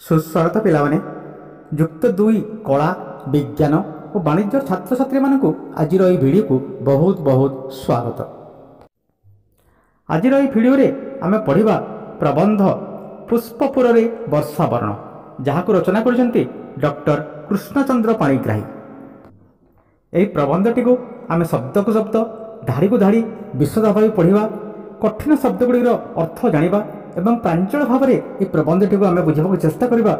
सुस्वागत पिलाने युक्त दुई कला विज्ञान और वाणिज्य छात्र छात्री मानक आज भिडियो को बहुत बहुत स्वागत। आज भिडियो आम पढ़ा प्रबंध पुष्पपुर वर्षावरण जहाँ को रचना कर डॉक्टर कृष्णचंद्र पाणिग्राही। यही प्रबंधटी को आम शब्द को शब्द धाड़ी को धाड़ी विशद भाव पढ़ा कठिन शब्द गुड़िर अर्थ जाना एवं प्रांजल भाव में यह प्रबंधटी को आम बुझा चेष्टा करवा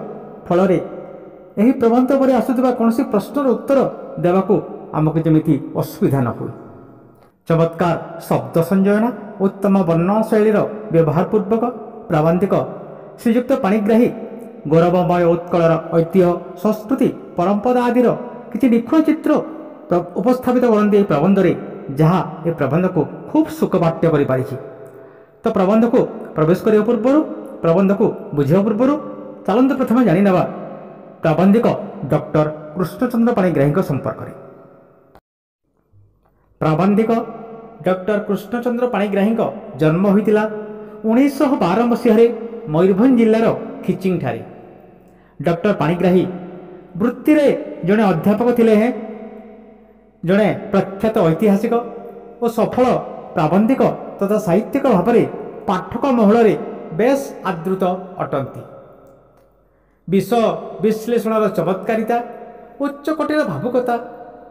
फल यही प्रबंध पर आसुवा कौन प्रश्नर उत्तर देवाक आमको जमी असुविधा न हो। चमत्कार शब्द संयोजना उत्तम वर्ण शैलीर व्यवहार पूर्वक प्राबंधिक श्रीयुक्त पाणिग्राही गौरवमय उत्कलर ऐतिह्य संस्कृति परंपरा आदिर किसी निखुण चित्र उपस्थापित करते प्रबंध में जहाँ ये प्रबंध को खूब सुखपाठ्य कर। तो प्रबंध को प्रवेश करने पूर्व प्रबंध को बुझा पूर्व चलते प्रथम जाणीना प्राबंधिक डॉक्टर कृष्णचंद्र पाणिग्राही संपर्क में। प्राबंधिक डॉक्टर कृष्णचंद्र पाणिग्राही जन्म होता 1912 मसीह मयूरभंज जिलार खिचिंग ठारे। डॉक्टर पाणिग्राही वृत्ति जड़े अध्यापक थे, जड़े प्रख्यात ऐतिहासिक और सफल प्राबंधिक तथा साहित्यिक भाव में पाठक महल बेस आदृत अटंती। विषय विश्लेषणर चमत्कारिता उच्चकोटीर भावुकता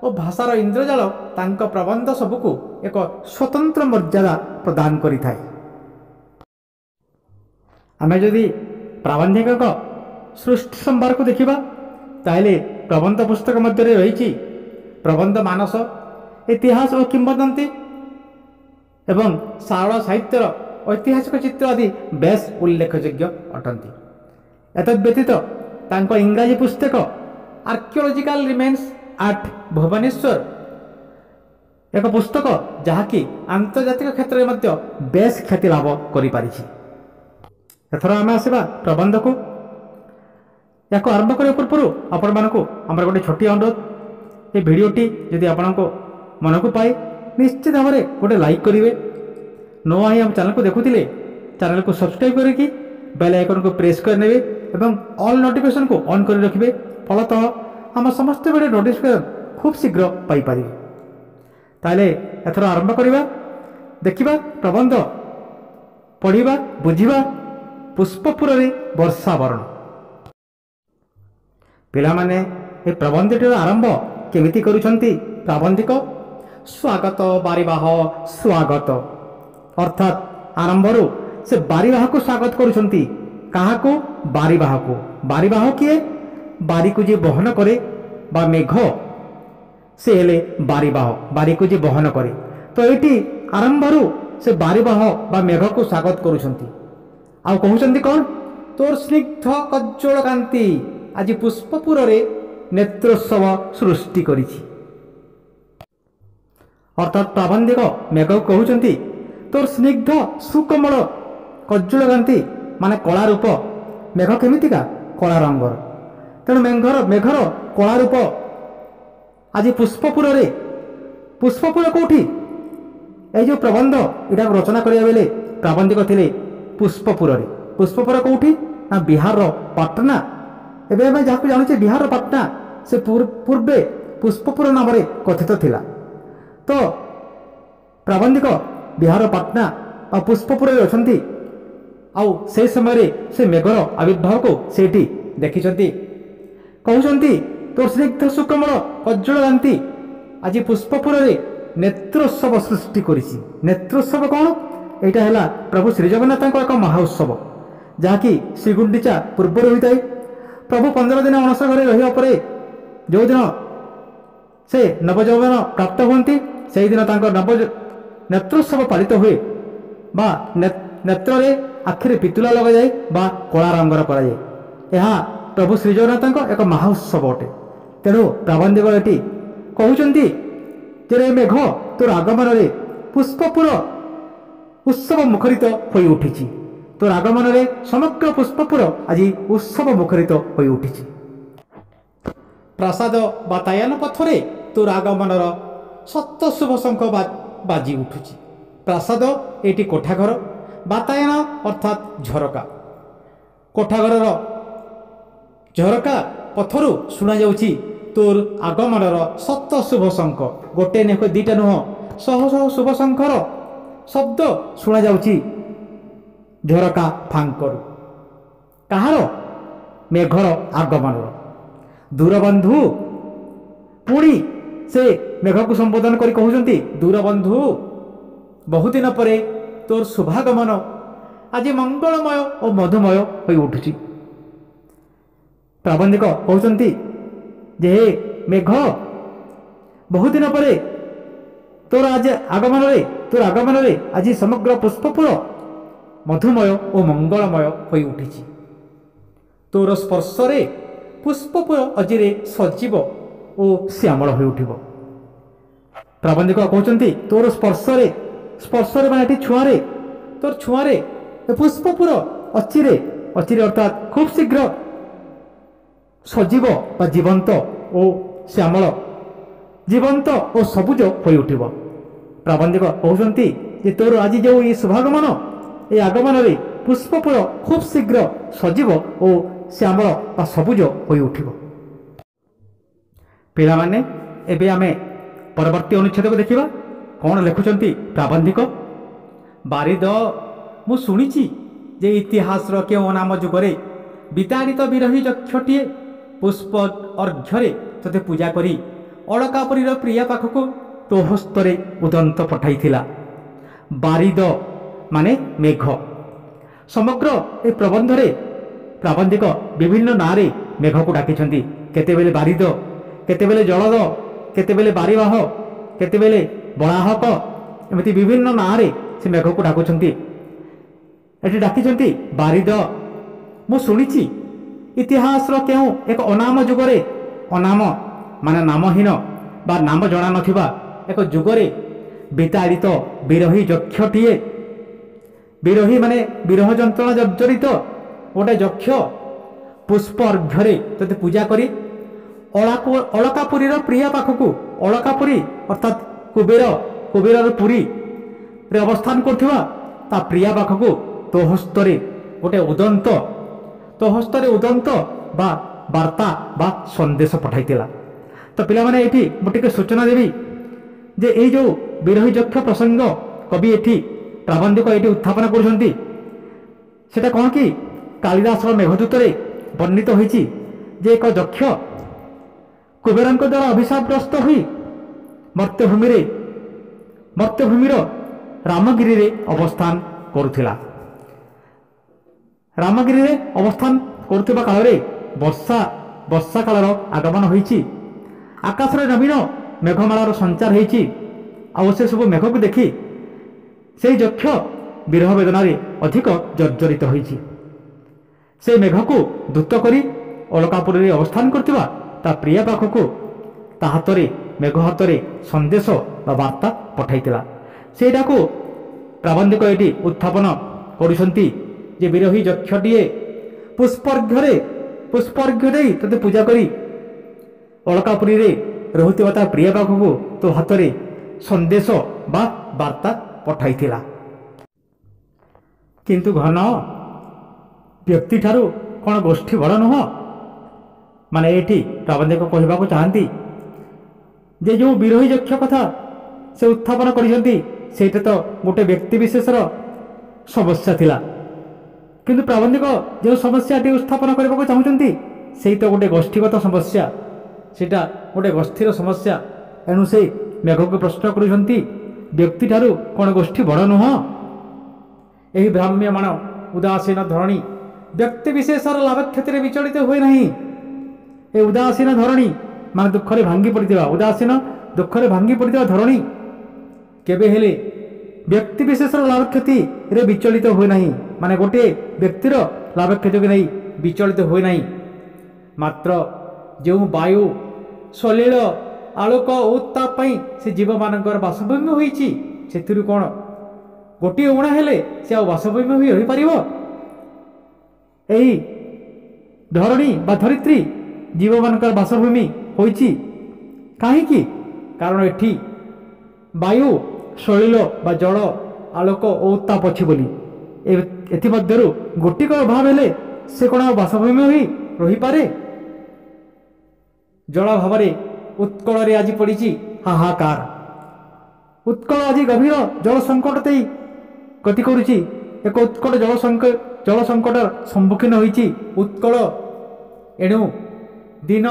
और भाषार इंद्रजाल तांको प्रबंध सबको एक स्वतंत्र मर्यादा प्रदान करिथाय। आमे जदि प्राबंधिक सृष्टि संभार को देखिबा ताहले प्रबंध पुस्तक मध्य रही प्रबंध मानस इतिहास और किंवदंती एवं सारल साहित्यर ऐतिहासिक चित्र आदि बेस उल्लेखयोग्य अटंती। एतद व्यतीत तांको इंग्राजी पुस्तक आर्कियोलॉजिकल रिमेन्स एट भुवनेश्वर एक पुस्तक जहाँकि आंतर्जातिक क्षेत्र में मध्य बेस ख्याति लाभ करि पारिछि। एथर आम आसवा प्रबंध को या आरंभ करने पूर्व आपण मानक आम गोटे छोटी अनुरोध, ये भिडियोटी यदि आपण मन को पाए निश्चित भाव में गोटे लाइक करेंगे। नवा ही आम चैनल को देखुले चैनल को सब्सक्राइब करके बेल आइकन को प्रेस करने एवं ऑल नोटिफिकेशन को ऑन कर रखिए। फलतः आम समस्त वीडियो नोटिफिकेशन खूब शीघ्र पाइपर। ताले एथर आरंभ करवा देखा प्रबंध पढ़ा बुझा पुष्पपुर वर्षावरण। पिलामाने ए प्रबंधटीर आरंभ केमिति करुछंती प्राबंधिक स्वागत बारीबाह स्वागत अर्थात आरंभरू से बारीबाह को स्वागत करुछंती। कहा को बारीबाह को। बारीबाह किए बारी को जी बहन करे बा मेघ से हेले बारीबाह बारी को जी बहन करे। तो एटी आरंभरू से बारीबाह बा मेघ को स्वागत करुछंती। आ कहउछंती कौन तोर स्निग्ध कज्जल कांति आज पुष्पपुर रे नेत्रोत्सव सृष्टि करिछि। अर्थात प्राबंधिक मेघ कहउछंती तोर स्निग्ध सुकोमल कज्जल कांति माने कला रूप मेघ केमितिका कला रंगर। तेणु मेघर कला रूप आज पुष्पपुर रे पुष्पपुर कौटी ये जो प्रबंध इटा रचना करिया बेले प्राबंधिक थिले पुष्पपुर रे। पुष्पपुर कौटी ना बिहार पाटना। एबे मैं जहाँ जानुचे बिहार पाटना से पूर्वे पुष्पपुर नाम कथित थिला। तो प्राबंधिक बिहार पाटना और पुष्पपुर अछंती। आउ से समय से मेघर आविर्भाव को सेठी देखिछंती। कहउछंती तो स्निग्ध सुकोमल कज्जल कांति आज पुष्पपुर रे नेत्रोत्सव सृष्टि करिछि। नेत्रोत्सव कौन? एटा हैला प्रभु श्री जगन्नाथ एक महाउत्सव जहाँकि श्रीगुंडीचा पूर्व होता है। प्रभु 15 दिन अणसर घरे रहिबा परे जो दिन से नवजौवन प्राप्त होती से दिन नव नेत्रोत्सव पालित हुए बा नेत्र आखिरे पितुला लग जाए बा कला रंगर कराए। यह प्रभु श्री जगन्नाथ एक महाउत्सव अटे। तेणु प्राबंधिक ये कहउछंती जे मेघ तोर आगमन रे पुष्पपुर उत्सव मुखरित होई उठिछि। तोर आगमन रे समग्र पुष्पपुर आज उत्सव मुखरित होई उठिछि। प्रासाद बातायन पथरे तोर आगमनर सत्य शुभ शंख बाजी उठुछि। प्रासाद एटी कोठाघर, बातायन अर्थात झरका। कोठाघर ଝରକା ପଥରୁ ଶୁଣାଯାଉଛି ତୋର ଆଗମନର ସତ ଶୁଭ ଶଙ୍ଖ। ଗୋଟେ ନୁହେଁ ଦୁଇଟା ନୁହଁ, ଶହ ଶହ ଶୁଭ ଶଙ୍ଖର ଶବ୍ଦ ଶୁଣାଯାଉଛି ଝରକା ଫାଙ୍କରୁ। କାହାର? ମେଘର ଆଗମନର। ଦୂରବନ୍ଧୁ ପୁଣି ସେ ମେଘକୁ ସମ୍ବୋଧନ କରି କହୁଛନ୍ତି, ଦୂରବନ୍ଧୁ ବହୁଦିନ ପରେ ତୋର ଶୁଭାଗମନ ଆଜି ମଙ୍ଗଳମୟ ଓ ମଧୁମୟ ହୋଇ ଉଠୁଛି। ପ୍ରାବନ୍ଧିକ କହୁଛନ୍ତି ଯେ ହେ ମେଘ, ବହୁଦିନ ପରେ ତୋର ଆଗମନରେ ଆଜି ସମଗ୍ର ପୁଷ୍ପପୁର ମଧୁମୟ ଓ ମଙ୍ଗଳମୟ ହୋଇ ଉଠିଛି। ତୋର ସ୍ପର୍ଶରେ ପୁଷ୍ପପୁର ଅଜିରେ ସଜୀବ ଓ ଶ୍ୟାମଳ ହୋଇ ଉଠିବ। ପ୍ରାବନ୍ଧିକ କହୁଛନ୍ତି ତୋର ସ୍ପର୍ଶରେ ମାନେ ଏଠି ଛୁଆଁରେ, ତୋର ଛୁଆଁରେ ପୁଷ୍ପପୁର ଅଚିରେ ଅର୍ଥାତ୍ ଖୁବ୍ ଶୀଘ୍ର ସଜୀବ ବା ଜୀବନ୍ତ ଓ ଶ୍ୟାମଳ, ଜୀବନ୍ତ ଓ ସବୁଜ ହୋଇ ଉଠିବ। ପ୍ରାବନ୍ଧିକ କହୁଛନ୍ତି ଯେ ତୋର ଆଜି ଯେଉଁ ଏ ଶୁଭାଗମନ, ଏ ଆଗମନରେ ପୁଷ୍ପପୁର ଖୁବ୍ ଶୀଘ୍ର ସଜୀବ ଓ ଶ୍ୟାମଳ ବା ସବୁଜ ହୋଇ ଉଠିବ। ପିଲାମାନେ, ଏବେ ଆମେ ପରବର୍ତ୍ତୀ ଅନୁଚ୍ଛେଦକୁ ଦେଖିବା। କ'ଣ ଲେଖୁଛନ୍ତି ପ୍ରାବନ୍ଧିକ? ବାରିଦ, ମୁଁ ଶୁଣିଛି ଯେ ଇତିହାସର କେଉଁ ଅନାମ ଯୁଗରେ ବିତାଡ଼ିତ ବିରହୀ ଯକ୍ଷଟିଏ ପୁଷ୍ପ ଅର୍ଘ୍ୟରେ ତୋତେ ପୂଜା କରି ଅଳକାପୁରୀର ପ୍ରିୟା ପାଖକୁ ତୋ ହସ୍ତରେ ଉଦନ୍ତ ପଠାଇଥିଲା। ବାରିଦ ମାନେ ମେଘ। ସମଗ୍ର ଏ ପ୍ରବନ୍ଧରେ ପ୍ରାବନ୍ଧିକ ବିଭିନ୍ନ ନାଁରେ ମେଘକୁ ଡାକିଛନ୍ତି। କେତେବେଳେ ବାରିଦ, କେତେବେଳେ ଜଳଦ, କେତେବେଳେ ବାରିବାହ, କେତେବେଳେ ବଳାହକ, ଏମିତି ବିଭିନ୍ନ ନାଁରେ ସେ ମେଘକୁ ଡାକୁଛନ୍ତି। ଏଠି ଡାକିଛନ୍ତି ବାରିଦ, ମୁଁ ଶୁଣିଛି ଇତିହାସର କେଉଁ ଏକ ଅନାମ ଯୁଗରେ, ଅନାମ ମାନେ ନାମହୀନ ବା ନାମ ଜଣା ନଥିବା ଏକ ଯୁଗରେ ବିତାଡ଼ିତ ବିରହୀ ଯକ୍ଷଟିଏ, ବିରହୀ ମାନେ ବିରହ ଯନ୍ତ୍ରଣା ଜର୍ଜରିତ ଗୋଟେ ଯକ୍ଷ ପୁଷ୍ପ ଅର୍ଘ୍ୟରେ ତୋତେ ପୂଜା କରି ଅଳକାପୁରୀର ପ୍ରିୟା ପାଖକୁ, ଅଳକାପୁରୀ ଅର୍ଥାତ୍ କୁବେରର ପୁରୀରେ ଅବସ୍ଥାନ କରୁଥିବା ତା ପ୍ରିୟା ପାଖକୁ ତୋ ହସ୍ତରେ ଉଦନ୍ତ ବା ବାର୍ତ୍ତା ବା ସନ୍ଦେଶ ପଠାଇଥିଲା। ତ ପିଲାମାନେ, ଏଠି ମୁଁ ଟିକେ ସୂଚନା ଦେବି ଯେ ଏଇ ଯେଉଁ ବିରହୀ ଯକ୍ଷ ପ୍ରସଙ୍ଗ କବି ଏଠି ପ୍ରାବନ୍ଧିକ ଏଠି ଉତ୍ଥାପନ କରୁଛନ୍ତି, ସେଟା କ'ଣ କି କାଳିଦାସର ମେଘଦୂତରେ ବର୍ଣ୍ଣିତ ହୋଇଛି ଯେ ଏକ ଯକ୍ଷ କୁବେରଙ୍କ ଦ୍ୱାରା ଅଭିଶାପଗ୍ରସ୍ତ ହୋଇ ମର୍ତ୍ତ୍ୟଭୂମିର ରାମଗିରିରେ ଅବସ୍ଥାନ କରୁଥିଲା। ରାମଗିରିରେ ଅବସ୍ଥାନ କରୁଥିବା କାଳରେ ବର୍ଷା କାଳର ଆଗମନ ହୋଇଛି। ଆକାଶରେ ନବୀନ ମେଘମାଳାର ସଞ୍ଚାର ହୋଇଛି। ଆଉ ସେ ସବୁ ମେଘକୁ ଦେଖି ସେହି ଯକ୍ଷ ବିରହ ବେଦନାରେ ଅଧିକ ଜର୍ଜରିତ ହୋଇଛି। ସେ ମେଘକୁ ଦୂତ କରି ଅଳକାପୁରୀରେ ଅବସ୍ଥାନ କରୁଥିବା ତା ପ୍ରିୟା ପାଖକୁ ତା ମେଘ ହାତରେ ସନ୍ଦେଶ ବା ବାର୍ତ୍ତା ପଠାଇଥିଲା। ସେଇଟାକୁ ପ୍ରାବନ୍ଧିକ ଏଠି ଉତ୍ଥାପନ କରୁଛନ୍ତି ଯେ ବିରହୀ ଯକ୍ଷଟିଏ ପୁଷ୍ପର୍ଘ୍ୟ ଦେଇ ତୋତେ ପୂଜା କରି ଅଳକାପୁରୀରେ ରହୁଥିବା ତା ପ୍ରିୟା ପାଖକୁ ତୋ ହାତରେ ସନ୍ଦେଶ ବା ବାର୍ତ୍ତା ପଠାଇଥିଲା। କିନ୍ତୁ ଘନ ବ୍ୟକ୍ତିଠାରୁ କ'ଣ ଗୋଷ୍ଠୀ ବଡ଼ ନୁହଁ? ମାନେ ଏଠି ପ୍ରାବନ୍ଧିକ କହିବାକୁ ଚାହାନ୍ତି ଯେ ଯେଉଁ ବିରହୀ ଯକ୍ଷ କଥା ସେ ଉତ୍ଥାପନ କରିଛନ୍ତି, ସେଇଟା ତ ଗୋଟେ ବ୍ୟକ୍ତି ବିଶେଷର ସମସ୍ୟା ଥିଲା। କିନ୍ତୁ ପ୍ରାବନ୍ଧିକ ଯେଉଁ ସମସ୍ୟାଟି ଉତ୍ଥାପନ କରିବାକୁ ଚାହୁଁଛନ୍ତି, ସେଇ ତ ଗୋଟେ ଗୋଷ୍ଠୀଗତ ସମସ୍ୟା, ସେଇଟା ଗୋଟେ ଗୋଷ୍ଠୀର ସମସ୍ୟା। ଏଣୁ ସେ ମେଘକୁ ପ୍ରଶ୍ନ କରୁଛନ୍ତି, ବ୍ୟକ୍ତିଠାରୁ କ'ଣ ଗୋଷ୍ଠୀ ବଡ଼ ନୁହଁ? ଏହି ଭ୍ରାମ୍ୟମାଣ ଉଦାସୀନ ଧରଣୀ ବ୍ୟକ୍ତି ବିଶେଷର ଲାଭ କ୍ଷତିରେ ବିଚଳିତ ହୁଏ ନାହିଁ। ଏ ଉଦାସୀନ ଧରଣୀ ମାନେ ଦୁଃଖରେ ଭାଙ୍ଗି ପଡ଼ିଥିବା ଧରଣୀ କେବେ ହେଲେ ବ୍ୟକ୍ତି ବିଶେଷର ଲାଭ କ୍ଷତିରେ ବିଚଳିତ ହୁଏ ନାହିଁ। ମାନେ ଗୋଟିଏ ବ୍ୟକ୍ତିର ଲାଭ କ୍ଷତିକୁ ନେଇ ବିଚଳିତ ହୁଏ ନାହିଁ। ମାତ୍ର ଯେଉଁ ବାୟୁ, ସଲିଳ, ଆଲୋକ ଓ ଉତ୍ତାପ ପାଇଁ ସେ ଜୀବମାନଙ୍କର ବାସଭୂମି ହୋଇଛି, ସେଥିରୁ କ'ଣ ଗୋଟିଏ ଉଣା ହେଲେ ସେ ଆଉ ବାସଭୂମି ହୋଇ ରହିପାରିବ? ଏହି ଧରଣୀ ବା ଧରିତ୍ରୀ ଜୀବମାନଙ୍କର ବାସଭୂମି ହୋଇଛି କାହିଁକି? କାରଣ ଏଠି ବାୟୁ, ସଲିଳ ବା ଜଳ, ଆଲୋକ ଓ ଉତ୍ତାପ ଅଛି ବୋଲି। ଏଥିମଧ୍ୟରୁ ଗୋଟିକ ଅଭାବ ହେଲେ ସେ କ'ଣ ଆଉ ବାସଭୂମି ହୋଇ ରହିପାରେ? ଜଳ ଭାବରେ ଉତ୍କଳରେ ଆଜି ପଡ଼ିଛି ହାହାକାର। ଉତ୍କଳ ଆଜି ଗଭୀର ଜଳ ସଙ୍କଟ ଦେଇ ଗତି କରୁଛି। ଏକ ଉତ୍କଟ ଜଳ ସଙ୍କଟ ସମ୍ମୁଖୀନ ହୋଇଛି ଉତ୍କଳ। ଏଣୁ ଦିନ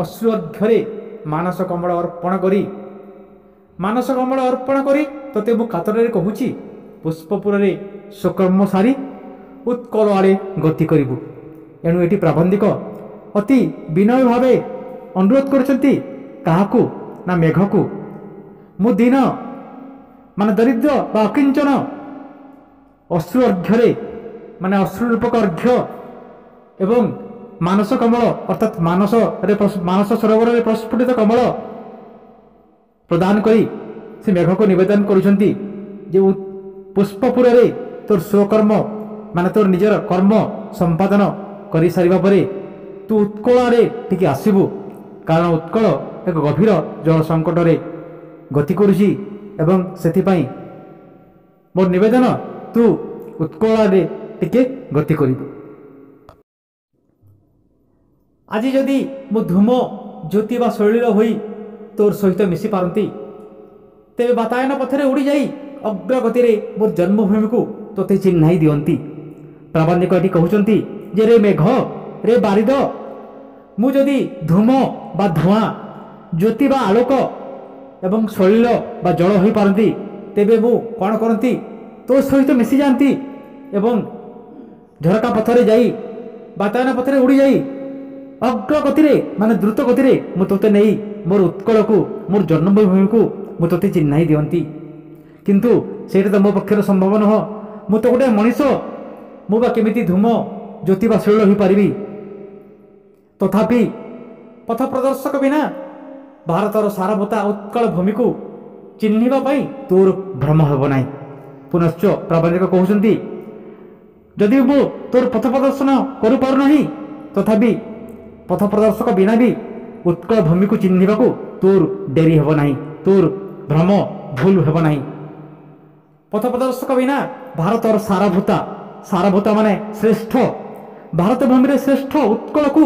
ଅଶ୍ରୁ ଅର୍ଘ୍ୟରେ ମାନସ କମଳ ଅର୍ପଣ କରି ତୋତେ ମୁଁ କାତରରେ କହୁଛି, ପୁଷ୍ପପୁରରେ ସ୍ୱକର୍ମ ସାରି ଉତ୍କଳ ଆଡ଼େ ଗତି କରିବୁ। ଏଣୁ ଏଠି ପ୍ରାବନ୍ଧିକ ଅତି ବିନୟ ଭାବେ ଅନୁରୋଧ କରୁଛନ୍ତି କାହାକୁ ନା ମେଘକୁ। ମୁଁ ଦିନ ମାନେ ଦରିଦ୍ର ବା ଅକିଞ୍ଚନ ଅଶ୍ରୁ ଅର୍ଘ୍ୟରେ ମାନେ ଅଶ୍ରୁ ରୂପକ ଅର୍ଘ୍ୟ ଏବଂ ମାନସ କମଳ ଅର୍ଥାତ୍ ମାନସ ସରୋବରରେ ପ୍ରସ୍ଫୁଟିତ କମଳ ପ୍ରଦାନ କରି ସେ ମେଘକୁ ନିବେଦନ କରୁଛନ୍ତି ଯେ ପୁଷ୍ପପୁରରେ ତୋର ସ୍ୱକର୍ମ ମାନେ ତୋର ନିଜର କର୍ମ ସମ୍ପାଦନ କରିସାରିବା ପରେ ତୁ ଉତ୍କଳ ଆଡ଼େ ଟିକେ ଆସିବୁ, କାରଣ ଉତ୍କଳ ଏକ ଗଭୀର ଜଳ ସଙ୍କଟରେ ଗତି କରୁଛି ଏବଂ ସେଥିପାଇଁ ମୋର ନିବେଦନ ତୁ ଉତ୍କଳ ଆଡ଼େ ଟିକେ ଗତି କରିବୁ। ଆଜି ଯଦି ମୁଁ ଧୂମ ଜ୍ୟୋତି ବା ଶୈଳୀଳ ହୋଇ ତୋର ସହିତ ମିଶି ପାରନ୍ତି, ତେବେ ବାତାୟନ ପଥରେ ଉଡ଼ିଯାଇ ଅଗ୍ରଗତିରେ ମୋର ଜନ୍ମଭୂମିକୁ ତୋତେ ଚିହ୍ନାଇ ଦିଅନ୍ତି। ପ୍ରାବନ୍ଧିକ ଏଠି କହୁଛନ୍ତି ଯେ ରେ ମେଘ, ରେ ବାରିଦ, ମୁଁ ଯଦି ଧୂମ ବା ଧୂଆଁ, ଜ୍ୟୋତି ବା ଆଲୋକ ଏବଂ ଶୈଳ ବା ଜଳ ହୋଇପାରନ୍ତି, ତେବେ ମୁଁ କ'ଣ କରନ୍ତି? ତୋ ସହିତ ମିଶିଯାଆନ୍ତି ଏବଂ ଝରକା ପଥରେ ଯାଇ ବାତାୟନ ପଥରେ ଉଡ଼ିଯାଇ ଅଗ୍ରଗତିରେ ମାନେ ଦ୍ରୁତ ଗତିରେ ମୁଁ ତୋତେ ନେଇ ମୋର ଉତ୍କଳକୁ ମୋର ଜନ୍ମଭୂମିକୁ ମୁଁ ତୋତେ ଚିହ୍ନାଇ ଦିଅନ୍ତି। କିନ୍ତୁ ସେଇଟା ତ ମୋ ପକ୍ଷରେ ସମ୍ଭବ ନୁହଁ। ମୁଁ ତ ଗୋଟିଏ ମଣିଷ, ମୁଁ ବା କେମିତି ଧୂମ ଜ୍ୟୋତି ବା ଶୈଳ ହୋଇପାରିବି? ତଥାପି ପଥ ପ୍ରଦର୍ଶକ ବିନା ଭାରତର ସାରଭୂତା ଉତ୍କଳ ଭୂମିକୁ ଚିହ୍ନିବା ପାଇଁ ତୋର ଭ୍ରମ ହେବ ନାହିଁ। ପୁନଶ୍ଚ ପ୍ରାବନ୍ଧିକ କହୁଛନ୍ତି ଯଦି ମୁଁ ତୋର ପଥ ପ୍ରଦର୍ଶନ କରିପାରୁନାହିଁ, ତଥାପି ପଥ ପ୍ରଦର୍ଶକ ବିନା ବି ଉତ୍କଳ ଭୂମିକୁ ଚିହ୍ନିବାକୁ ତୋର ଡେରି ହେବ ନାହିଁ, ତୋର ଭ୍ରମ ଭୁଲ ହେବ ନାହିଁ। ପଥ ପ୍ରଦର୍ଶକ ବିନା ଭାରତର ସାରଭୂତା ମାନେ ଶ୍ରେଷ୍ଠ ଭାରତ ଭୂମିରେ ଶ୍ରେଷ୍ଠ ଉତ୍କଳକୁ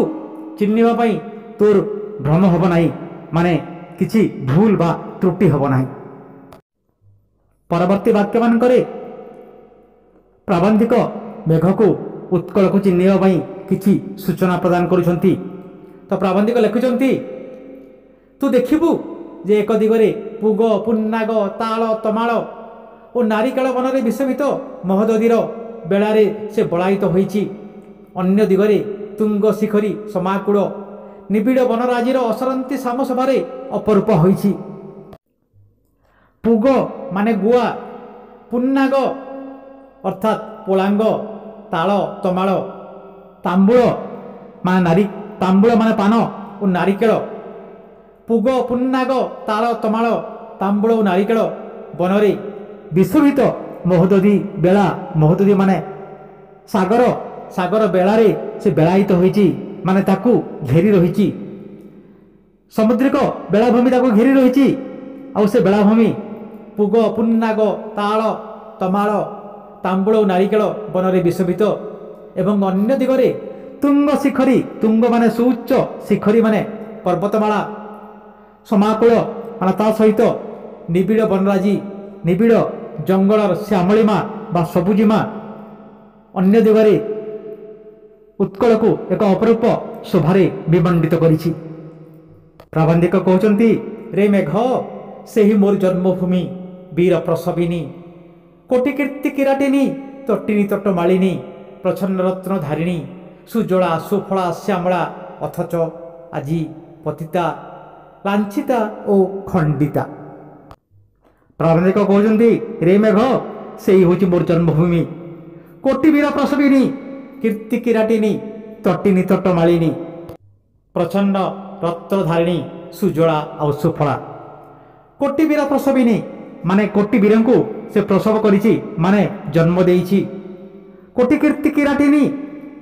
ଚିହ୍ନିବା ପାଇଁ ତୋର ଭ୍ରମ ହେବ ନାହିଁ, ମାନେ କିଛି ଭୁଲ ବା ତ୍ରୁଟି ହେବ ନାହିଁ। ପରବର୍ତ୍ତୀ ବାକ୍ୟମାନଙ୍କରେ ପ୍ରାବନ୍ଧିକ ମେଘକୁ ଉତ୍କଳକୁ ଚିହ୍ନିବା ପାଇଁ କିଛି ସୂଚନା ପ୍ରଦାନ କରୁଛନ୍ତି। ତ ପ୍ରାବନ୍ଧିକ ଲେଖୁଛନ୍ତି, ତୁ ଦେଖିବୁ ଯେ ଏକ ଦିଗରେ ପୁଗ, ପୁନ୍ନାଗ, ତାଳ, ତମାଳ ଓ ନାରିକେଳ ବନରେ ବିଶୋଭିତ ମହୋଦଧିର ବେଳାରେ ସେ ବଳାୟିତ ହୋଇଛି। ଅନ୍ୟ ଦିଗରେ ତୁଙ୍ଗ ଶିଖରୀ ସମାକୁଳ ନିବିଡ଼ ବନରାଜିର ଅସରନ୍ତି ସାମସଭାରେ ଅପରୂପ ହୋଇଛି। ପୁଗ ମାନେ ଗୁଆ, ପୁନ୍ନାଗ ଅର୍ଥାତ୍ ପୋଳାଙ୍ଗ, ତାଳ, ତମାଳ, ତାମ୍ବୁଳ ମାନେ ପାନ ଓ ନାରିକେଳ। ପୁଗ, ପୁନ୍ନାଗ, ତାଳ, ତମାଳ, ତାମ୍ବୁଳ ଓ ନାରିକେଳ ବନରେ ବିଶୋଭିତ ମହୋଦଧି ବେଳା, ମହୋଦଧି ମାନେ ସାଗର ବେଳାରେ ସେ ବେଳାୟିତ ହୋଇଛି, ମାନେ ତାକୁ ଘେରି ରହିଛି। ସାମୁଦ୍ରିକ ବେଳାଭୂମି ତାକୁ ଘେରି ରହିଛି। ଆଉ ସେ ବେଳାଭୂମି ପୁଗ, ପୁନ୍ନାଗ, ତାଳ, ତମାଳ, ତାମ୍ବୁଳ ଓ ନାରିକେଳ ବନରେ ବିଶୋଭିତ ଏବଂ ଅନ୍ୟ ଦିଗରେ ତୁଙ୍ଗ ଶିଖରୀ, ତୁଙ୍ଗ ମାନେ ସୁଉଚ୍ଚ, ଶିଖରୀ ମାନେ ପର୍ବତମାଳା, ସମାକୁଳ ମାନେ ତା ସହିତ ନିବିଡ଼ ବନରାଜି, ନିବିଡ଼ ଜଙ୍ଗଲର ଶ୍ୟାମଳିମା ବା ସବୁଜିମା ଅନ୍ୟ ଦିଗରେ ଉତ୍କଳକୁ ଏକ ଅପରୂପ ଶୋଭାରେ ବିମଣ୍ଡିତ କରିଛି। ପ୍ରାବନ୍ଧିକ କହୁଛନ୍ତି, ରେ ମେଘ, ସେହି ମୋର ଜନ୍ମଭୂମି ବୀର ପ୍ରସବିନୀ, କୋଟି କୀର୍ତ୍ତି କିରାଟିନୀ, ତଟିନୀ ତଟମାଳିନୀ, ପ୍ରଚ୍ଛନ୍ନ ରତ୍ନ ଧାରିଣୀ, ସୁଜଳା ସୁଫଳା ଶ୍ୟାମଳା, ଅଥଚ ଆଜି ପତିତା, ଲାଞ୍ଛିତା ଓ ଖଣ୍ଡିତା। ପ୍ରାବନ୍ଧିକ କହୁଛନ୍ତି, ରେ ମେଘ, ସେହି ହେଉଛି ମୋର ଜନ୍ମଭୂମି, କୋଟି ବୀର ପ୍ରସବିନୀ, କୀର୍ତ୍ତି କିରାଟିନୀ, ତଟିନୀ ତଟମାଳିନୀ, ପ୍ରଚ୍ଛନ୍ନ ରତ୍ନଧାରିଣୀ, ସୁଜଳା ଆଉ ସୁଫଳା। କୋଟି ବୀର ପ୍ରସବିନୀ ମାନେ କୋଟି ବୀରଙ୍କୁ ସେ ପ୍ରସବ କରିଛି, ମାନେ ଜନ୍ମ ଦେଇଛି। କୋଟି କୀର୍ତ୍ତି କିରାଟିନୀ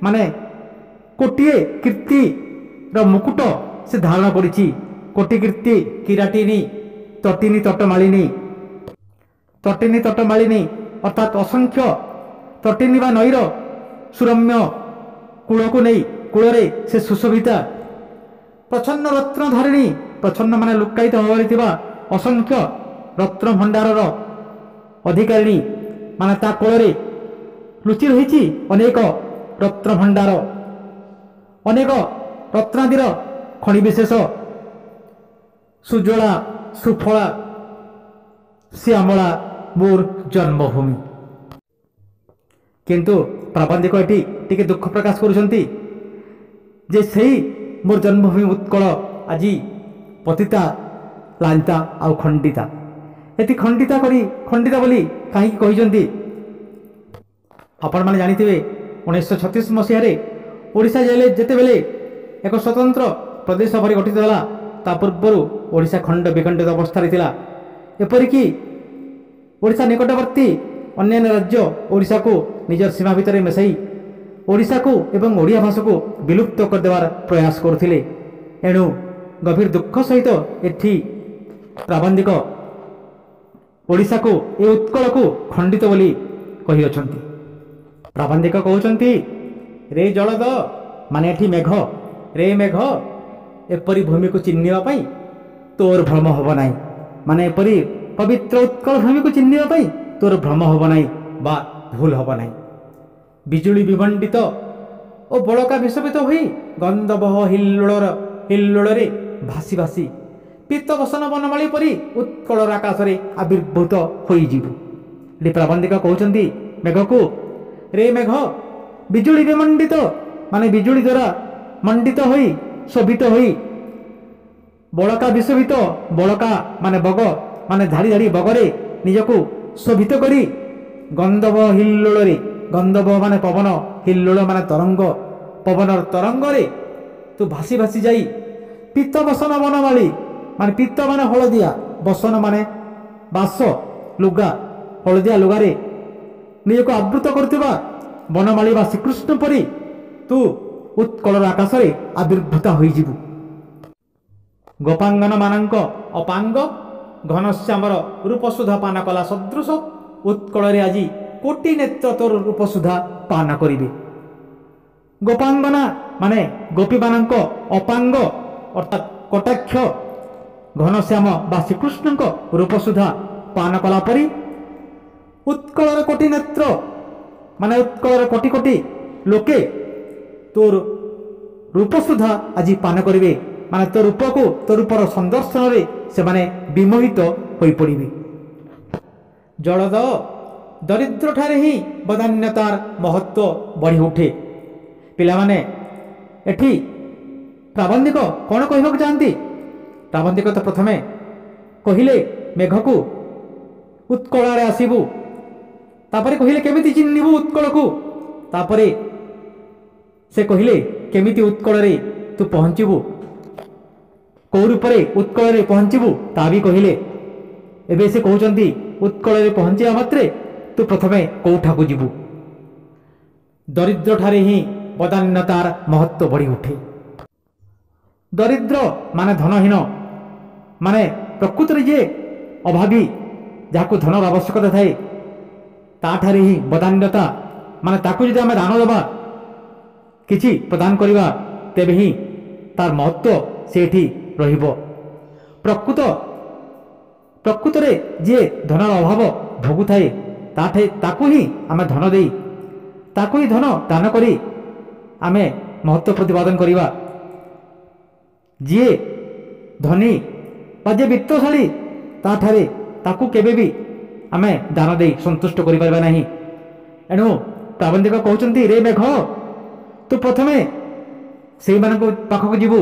ମାନେ କୋଟିଏ କୀର୍ତ୍ତିର ମୁକୁଟ ସେ ଧାରଣ କରିଛି। କୋଟି କୀର୍ତ୍ତି କିରାଟିନୀ, ତଟିନୀ ତଟମାଳିନୀ। ତଟିନୀ ତଟମାଳିନୀ ଅର୍ଥାତ୍ ଅସଂଖ୍ୟ ତଟିନୀ ବା ନଈର ସୁରମ୍ୟ କୂଳକୁ ନେଇ କୂଳରେ ସେ ସୁଶୋଭିତା, ପ୍ରଚ୍ଛନ୍ନ ରତ୍ନ ଧାରିଣୀ, ପ୍ରଚ୍ଛନ୍ନ ମାନେ ଲୁକାୟିତ ଭାବରେ ଥିବା ଅସଂଖ୍ୟ ରତ୍ନ ଭଣ୍ଡାରର ଅଧିକାରିଣୀ, ମାନେ ତା କୋଳରେ ଲୁଚି ରହିଛି ଅନେକ ରତ୍ନ ଭଣ୍ଡାର, ଅନେକ ରତ୍ନାଦିର ଖଣି ବିଶେଷ, ସୁଜଳା ସୁଫଳା ଶ୍ୟାମଳା ମୋର ଜନ୍ମଭୂମି। କିନ୍ତୁ ପ୍ରବନ୍ଧିକ ଏଠି ଟିକେ ଦୁଃଖ ପ୍ରକାଶ କରୁଛନ୍ତି ଯେ ସେହି ମୋର ଜନ୍ମଭୂମି ଉତ୍କଳ ଆଜି ପତିତା ଲାଞ୍ଛିତା ଆଉ ଖଣ୍ଡିତା। ଏଠି ଖଣ୍ଡିତା ବୋଲି କାହିଁକି କହିଛନ୍ତି? ଆପଣମାନେ ଜାଣିଥିବେ 1936 ମସିହାରେ ଓଡ଼ିଶା ଯେତେବେଳେ ଏକ ସ୍ୱତନ୍ତ୍ର ପ୍ରଦେଶ ଭାବରେ ଗଠିତ ହେଲା, ତା ପୂର୍ବରୁ ଓଡ଼ିଶା ଖଣ୍ଡ ବିଖଣ୍ଡିତ ଅବସ୍ଥାରେ ଥିଲା। ଏପରିକି ଓଡ଼ିଶା ନିକଟବର୍ତ୍ତୀ ଅନ୍ୟାନ୍ୟ ରାଜ୍ୟ ଓଡ଼ିଶାକୁ ନିଜର ସୀମା ଭିତରେ ମିଶାଇ ଓଡ଼ିଶାକୁ ଏବଂ ଓଡ଼ିଆ ଭାଷାକୁ ବିଲୁପ୍ତ କରିଦେବାର ପ୍ରୟାସ କରୁଥିଲେ। ଏଣୁ ଗଭୀର ଦୁଃଖ ସହିତ ଏଠି ପ୍ରାବନ୍ଧିକ ଓଡ଼ିଶାକୁ ଏ ଉତ୍କଳକୁ ଖଣ୍ଡିତ ବୋଲି କହିଅଛନ୍ତି। ପ୍ରାବନ୍ଧିକ କହୁଛନ୍ତି, ରେ ଜଳଦ ମାନେ ଏଠି ମେଘ, ରେ ମେଘ ଏପରି ଭୂମିକୁ ଚିହ୍ନିବା ପାଇଁ ତୋର ଭ୍ରମ ହେବ ନାହିଁ, ମାନେ ଏପରି ପବିତ୍ର ଉତ୍କଳ ଭୂମିକୁ ଚିହ୍ନିବା ପାଇଁ ତୋର ଭ୍ରମ ହେବ ନାହିଁ ବା ଭୁଲ ହେବ ନାହିଁ। ବିଜୁଳି ବିମଣ୍ଡିତ ଓ ବଳକା ବିଶୋଭିତ ହୋଇ ଗନ୍ଧବହ ହିଲ୍ଲୋଳରେ ଭାସି ଭାସି ପୀତବସନ ବନମାଳୀ ପରି ଉତ୍କଳର ଆକାଶରେ ଆବିର୍ଭୂତ ହୋଇଯିବୁ। ଏଠି ପ୍ରାବନ୍ଧିକ କହୁଛନ୍ତି ମେଘକୁ, ରେ ମେଘ ବିଜୁଳି ବିମଣ୍ଡିତ ମାନେ ବିଜୁଳି ଦ୍ୱାରା ମଣ୍ଡିତ ହୋଇ ଶୋଭିତ ହୋଇ, ବଳକା ବିଶୋଭିତ, ବଳକା ମାନେ ବଗ ମାନେ ଧାଡ଼ି ଧାଡ଼ି ବଗରେ ନିଜକୁ ଶୋଭିତ କରି, ଗନ୍ଧବ ହିଲ୍ଲୋଳରେ, ଗନ୍ଧବ ମାନେ ପବନ, ହିଲ୍ଲୋଳ ମାନେ ତରଙ୍ଗ, ପବନର ତରଙ୍ଗରେ ତୁ ଭାସି ଭାସି ଯାଇ ପୀତବସନ ବନମାଳୀ ମାନେ ପୀତ ମାନେ ହଳଦିଆ, ବସନ ମାନେ ବାସ ଲୁଗା, ହଳଦିଆ ଲୁଗାରେ ନିଜକୁ ଆବୃତ କରୁଥିବା ବନମାଳୀ ବା ଶ୍ରୀକୃଷ୍ଣ ପରି ତୁ ଉତ୍କଳର ଆକାଶରେ ଆବିର୍ଭୂତ ହୋଇଯିବୁ। ଗୋପାଙ୍ଗନ ମାନଙ୍କ ଅପାଙ୍ଗ ଘନଶ୍ୟାମର ରୂପସୁଧା ପାନ କଲା ସଦୃଶ ଉତ୍କଳରେ ଆଜି କୋଟି ନେତ୍ର ତୋର ରୂପସୁଧା ପାନ କରିବେ। ଗୋପାଙ୍ଗନା ମାନେ ଗୋପୀମାନଙ୍କ ଅପାଙ୍ଗ ଅର୍ଥାତ୍ କଟାକ୍ଷ ଘନଶ୍ୟାମ ବା ଶ୍ରୀକୃଷ୍ଣଙ୍କ ରୂପସୁଧା ପାନ କଲା ପରି ଉତ୍କଳର କୋଟି ନେତ୍ର ମାନେ ଉତ୍କଳର କୋଟି କୋଟି ଲୋକେ ତୋର ରୂପସୁଧା ଆଜି ପାନ କରିବେ, ମାନେ ତୋ ରୂପକୁ, ତୋ ରୂପର ସନ୍ଦର୍ଶନରେ ସେମାନେ ବିମୋହିତ ହୋଇପଡ଼ିବେ। ଜଳଦ ଦରିଦ୍ରଠାରେ ହିଁ ବଦାନ୍ୟତାର ମହତ୍ଵ ବଢ଼ି ଉଠେ। ପିଲାମାନେ ଏଠି ପ୍ରାବନ୍ଧିକ କ'ଣ କହିବାକୁ ଚାହାନ୍ତି? ପ୍ରାବନ୍ଧିକ ତ ପ୍ରଥମେ କହିଲେ ମେଘକୁ ଉତ୍କଳରେ ଆସିବୁ, ତାପରେ କହିଲେ କେମିତି ଚିହ୍ନିବୁ ଉତ୍କଳକୁ, ତାପରେ ସେ କହିଲେ କେମିତି ଉତ୍କଳରେ ତୁ ପହଞ୍ଚିବୁ, କେଉଁ ରୂପରେ ଉତ୍କଳରେ ପହଞ୍ଚିବୁ ତା ବି କହିଲେ। ଏବେ ସେ କହୁଛନ୍ତି ଉତ୍କଳରେ ପହଞ୍ଚିବା ମାତ୍ରେ ତୁ ପ୍ରଥମେ କେଉଁଠାକୁ ଯିବୁ? ଦରିଦ୍ରଠାରେ ହିଁ ବଦାନ୍ୟତାର ମହତ୍ଵ ବଢ଼ି ଉଠେ। ଦରିଦ୍ର ମାନେ ଧନହୀନ, ମାନେ ପ୍ରକୃତରେ ଯିଏ ଅଭାବୀ, ଯାହାକୁ ଧନର ଆବଶ୍ୟକତା ଥାଏ, ତାଠାରେ ହିଁ ବଦାନ୍ୟତା ମାନେ ତାକୁ ଯଦି ଆମେ ଦାନ ଦେବା, କିଛି ପ୍ରଦାନ କରିବା, ତେବେ ହିଁ ତାର ମହତ୍ଵ ସେଠି ରହିବ। ପ୍ରକୃତରେ ଯିଏ ଧନର ଅଭାବ ଭୋଗୁଥାଏ, ତାକୁ ହିଁ ଆମେ ଧନ ଦେଇ, ତାକୁ ହିଁ ଧନ ଦାନ କରି ଆମେ ମହତ୍ଵ ପ୍ରତିପାଦନ କରିବା। ଯିଏ ଧନୀ ବା ଯିଏ ବିତ୍ତଶାଳୀ, ତାକୁ କେବେ ବି ଆମେ ଦାନ ଦେଇ ସନ୍ତୁଷ୍ଟ କରିପାରିବା ନାହିଁ। ଏଣୁ ପ୍ରାବନ୍ଧିକ କହୁଛନ୍ତି, ରେ ମେଘ ତୁ ପ୍ରଥମେ ସେଇମାନଙ୍କ ପାଖକୁ ଯିବୁ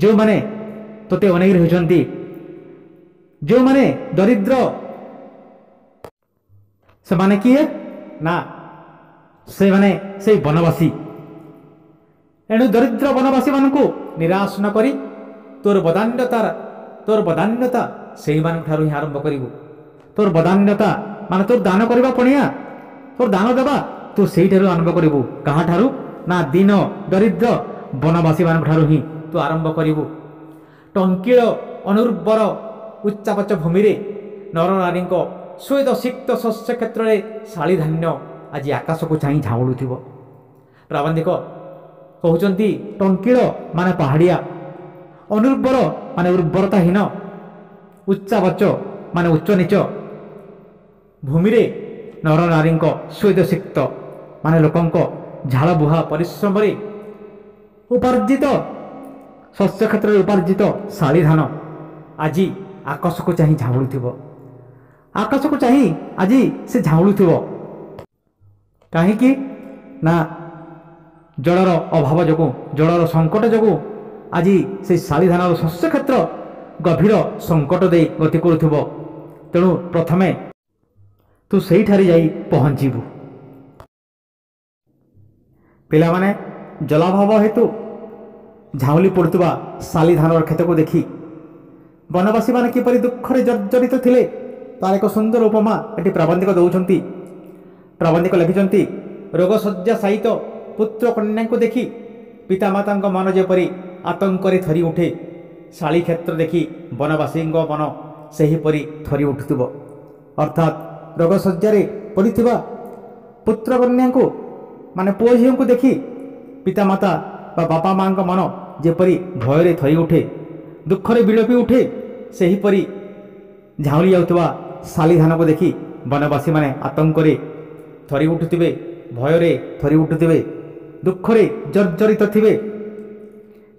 ଯେଉଁମାନେ ତୋତେ ଅନେଇ ରହିଛନ୍ତି, ଯେଉଁମାନେ ଦରିଦ୍ର। ସେମାନେ କିଏ? ନା ସେମାନେ ସେଇ ବନବାସୀ। ଏଣୁ ଦରିଦ୍ର ବନବାସୀମାନଙ୍କୁ ନିରାଶ ନ କରି ତୋର ବଦାନ୍ୟତା ସେଇମାନଙ୍କ ଠାରୁ ହିଁ ଆରମ୍ଭ କରିବୁ। ତୋର ବଦାନ୍ୟତା ମାନେ ତୋର ଦାନ କରିବା ପଣିଆ, ତୋର ଦାନ ଦେବା ତୁ ସେଇଠାରୁ ଆରମ୍ଭ କରିବୁ। କାହାଠାରୁ? ନା ଦୀନ ଦରିଦ୍ର ବନବାସୀମାନଙ୍କ ଠାରୁ ହିଁ ତୁ ଆରମ୍ଭ କରିବୁ। ଟଙ୍କିଳ ଅନୁର୍ବର ଉଚ୍ଚାପଚ ଭୂମିରେ ନରନାରୀଙ୍କ ସ୍ୱେଦ ସିକ୍ତ ଶସ୍ୟ କ୍ଷେତ୍ରରେ ଶାଳି ଧାନ୍ୟ ଆଜି ଆକାଶକୁ ଚାହିଁ ଝାଉଁଳୁଥିବ। ପ୍ରାବନ୍ଧିକ କହୁଛନ୍ତି ଟଙ୍କିଳ ମାନେ ପାହାଡ଼ିଆ, ଅନୁର୍ବର ମାନେ ଉର୍ବରତାହୀନ, ଉଚ୍ଚାବାଚ ମାନେ ଉଚ୍ଚ ନିଚ ଭୂମିରେ ନରନାରୀଙ୍କ ସ୍ୱେଦସିକ୍ତ ମାନେ ଲୋକଙ୍କ ଝାଳ ବୁହା ପରିଶ୍ରମରେ ଉପାର୍ଜିତ ଶସ୍ୟ କ୍ଷେତ୍ରରେ ଉପାର୍ଜିତ ଶାଳି ଧାନ ଆଜି ଆକାଶକୁ ଚାହିଁ ଝାଉଁଳୁଥିବ। ଆକାଶକୁ ଚାହିଁ ଆଜି ସେ ଝାଉଁଳୁଥିବ। କାହିଁକି ନା ଜଳର ଅଭାବ ଯୋଗୁଁ, ଜଳର ସଙ୍କଟ ଯୋଗୁଁ ଆଜି ସେହି ଶାଳି ଧାନର ଶସ୍ୟ କ୍ଷେତ୍ର ଗଭୀର ସଙ୍କଟ ଦେଇ ଗତି କରୁଥିବ। ତେଣୁ ପ୍ରଥମେ ତୁ ସେଇଠାରେ ଯାଇ ପହଞ୍ଚିବୁ। ପିଲାମାନେ ଜଳାଭାବ ହେତୁ ଝାଉଁଳି ପଡ଼ୁଥିବା ଶାଳି ଧାନର କ୍ଷେତକୁ ଦେଖି ବନବାସୀମାନେ କିପରି ଦୁଃଖରେ ଜର୍ଜରିତ ଥିଲେ ତାର ଏକ ସୁନ୍ଦର ଉପମା ଏଠି ପ୍ରାବନ୍ଧିକ ଦେଉଛନ୍ତି। ପ୍ରାବନ୍ଧିକ ଲେଖିଛନ୍ତି, ରୋଗଶଯ୍ୟା ସହିତ ପୁତ୍ର କନ୍ୟାଙ୍କୁ ଦେଖି ପିତାମାତାଙ୍କ ମନ ଯେପରି ଆତଙ୍କରେ ଥରି ଉଠେ, ଶାଳି କ୍ଷେତ୍ର ଦେଖି ବନବାସୀଙ୍କ ମନ ସେହିପରି ଥରି ଉଠୁଥିବ। ଅର୍ଥାତ୍ ରୋଗଶଯ୍ୟାରେ ପଡ଼ିଥିବା ପୁତ୍ର କନ୍ୟାଙ୍କୁ ମାନେ ପୁଅ ଝିଅଙ୍କୁ ଦେଖି ପିତାମାତା ବା ବାପା ମାଆଙ୍କ ମନ ଯେପରି ଭୟରେ ଥରି ଉଠେ, ଦୁଃଖରେ ବିଳପି ଉଠେ, ସେହିପରି ଝାଉଁଳି ଯାଉଥିବା ଶାଳି ଧାନକୁ ଦେଖି ବନବାସୀମାନେ ଆତଙ୍କରେ ଥରି ଉଠୁଥିବେ, ଭୟରେ ଥରି ଉଠୁଥିବେ, ଦୁଃଖରେ ଜର୍ଜରିତ ଥିବେ।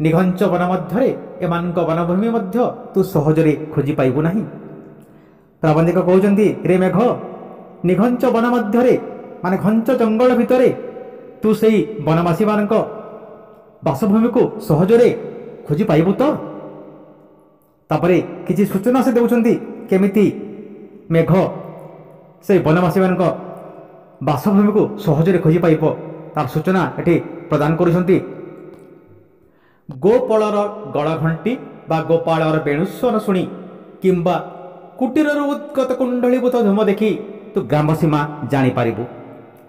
ନିଘଞ୍ଚ ବନ ମଧ୍ୟରେ ଏମାନଙ୍କ ବନଭୂମି ମଧ୍ୟ ତୁ ସହଜରେ ଖୋଜି ପାଇବୁ ନାହିଁ। ପ୍ରାବନ୍ଧିକ କହୁଛନ୍ତି, ରେ ମେଘ, ନିଘଞ୍ଚ ବନ ମଧ୍ୟରେ ମାନେ ଘଞ୍ଚ ଜଙ୍ଗଲ ଭିତରେ ତୁ ସେଇ ବନବାସୀମାନଙ୍କ ବାସଭୂମିକୁ ସହଜରେ ଖୋଜି ପାଇବୁ ତ? ତାପରେ କିଛି ସୂଚନା ସେ ଦେଉଛନ୍ତି କେମିତି ମେଘ ସେଇ ବନବାସୀମାନଙ୍କ ବାସଭୂମିକୁ ସହଜରେ ଖୋଜି ପାଇବ। ତାର ସୂଚନା ଏଠି ପ୍ରଦାନ କରୁଛନ୍ତି। ଗୋପାଳର ଗଳଘଣ୍ଟି ବା ଗୋପାଳର ବେଣୁସ୍ୱର ଶୁଣି କିମ୍ବା କୁଟୀରରୁ ଉଦ୍ଗତ କୁଣ୍ଡଳୀଭୂତ ଧୂମ ଦେଖି ତୁ ଗ୍ରାମସୀମା ଜାଣିପାରିବୁ।